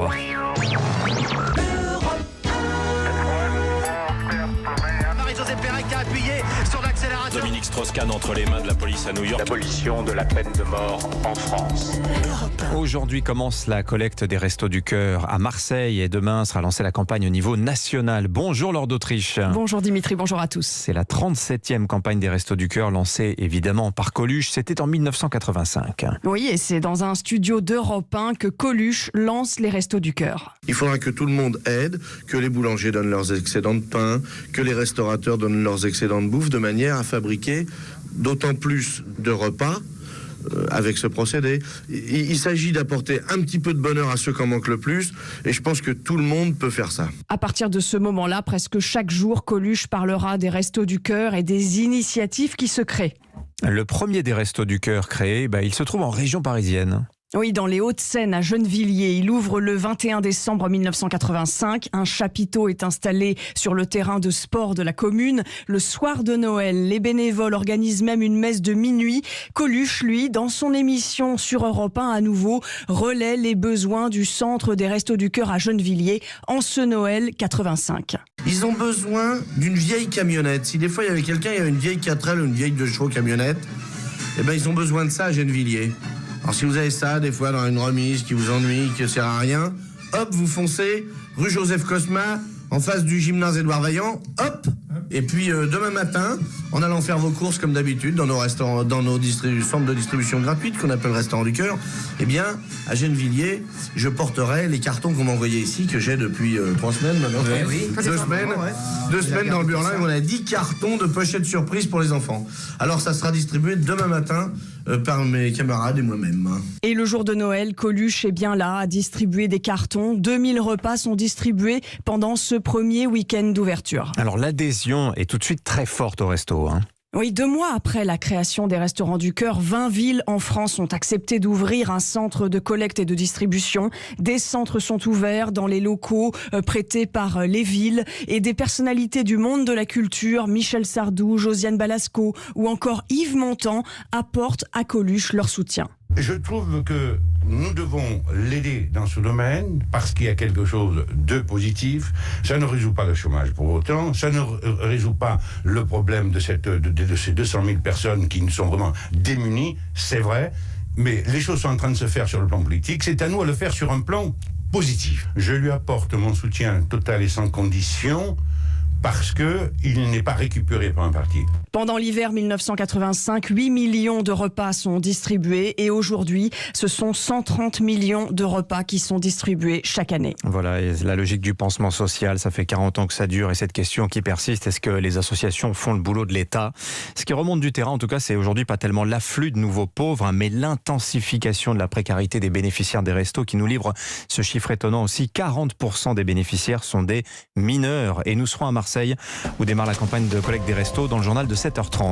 Marie-Josée Pérec a appuyé sur l'accélérateur. Dominique Strauss-Kahn entre les mains de la police à New York. L'abolition de la peine de mort en France. Aujourd'hui commence la collecte des Restos du Cœur à Marseille et demain sera lancée la campagne au niveau national. Bonjour Laure d'Autriche. Bonjour Dimitri, bonjour à tous. C'est la 37e campagne des Restos du Cœur lancée évidemment par Coluche. C'était en 1985. Oui, et c'est dans un studio d'Europe 1 que Coluche lance les Restos du Cœur. Il faudra que tout le monde aide, que les boulangers donnent leurs excédents de pain, que les restaurateurs donnent leurs excédents de bouffe, de manière à fabriquer d'autant plus de repas avec ce procédé. Il s'agit d'apporter un petit peu de bonheur à ceux qui en manquent le plus, et je pense que tout le monde peut faire ça. À partir de ce moment-là, presque chaque jour, Coluche parlera des Restos du Cœur et des initiatives qui se créent. Le premier des Restos du Cœur créé, il se trouve en région parisienne. Oui, dans les Hauts-de-Seine, à Gennevilliers. Il ouvre le 21 décembre 1985. Un chapiteau est installé sur le terrain de sport de la commune. Le soir de Noël, les bénévoles organisent même une messe de minuit. Coluche, lui, dans son émission sur Europe 1 à nouveau, relaie les besoins du centre des Restos du Cœur à Gennevilliers en ce Noël 85. Ils ont besoin d'une vieille camionnette. Si des fois il y avait quelqu'un, il y avait une vieille 4L ou une vieille 2 chevaux camionnette, ils ont besoin de ça à Gennevilliers. Alors si vous avez ça, des fois dans une remise qui vous ennuie, qui ne sert à rien, hop, vous foncez, rue Joseph Cosma, en face du gymnase Édouard Vaillant, hop. Et puis demain matin, en allant faire vos courses comme d'habitude dans nos restaurants, dans nos centres de distribution gratuite qu'on appelle Restaurant du Cœur, à Gennevilliers, je porterai les cartons qu'on m'a envoyés ici, que j'ai depuis 3 semaines maintenant. Oui. 2 semaines. 2 semaines dans le Burlin, on a 10 cartons de pochettes surprises pour les enfants. Alors ça sera distribué demain matin par mes camarades et moi-même. Et le jour de Noël, Coluche est bien là à distribuer des cartons. 2000 repas sont distribués pendant ce premier week-end d'ouverture. Alors l'adhésion est tout de suite très forte au resto. Oui, 2 mois après la création des Restaurants du Cœur, 20 villes en France ont accepté d'ouvrir un centre de collecte et de distribution. Des centres sont ouverts dans les locaux prêtés par les villes et des personnalités du monde de la culture, Michel Sardou, Josiane Balasco ou encore Yves Montand, apportent à Coluche leur soutien. Je trouve que nous devons l'aider dans ce domaine parce qu'il y a quelque chose de positif. Ça ne résout pas le chômage pour autant. Ça ne résout pas le problème de ces 200 000 personnes qui sont vraiment démunies, c'est vrai. Mais les choses sont en train de se faire sur le plan politique. C'est à nous de le faire sur un plan positif. Je lui apporte mon soutien total et sans condition parce qu'il n'est pas récupéré par un parti. Pendant l'hiver 1985, 8 millions de repas sont distribués et aujourd'hui, ce sont 130 millions de repas qui sont distribués chaque année. Voilà, et la logique du pansement social, ça fait 40 ans que ça dure et cette question qui persiste, est-ce que les associations font le boulot de l'État ? Ce qui remonte du terrain, en tout cas, c'est aujourd'hui pas tellement l'afflux de nouveaux pauvres, mais l'intensification de la précarité des bénéficiaires des restos qui nous livre ce chiffre étonnant aussi. 40% des bénéficiaires sont des mineurs et nous serons à Marseille où démarre la campagne de collecte des restos dans le journal de 7h30.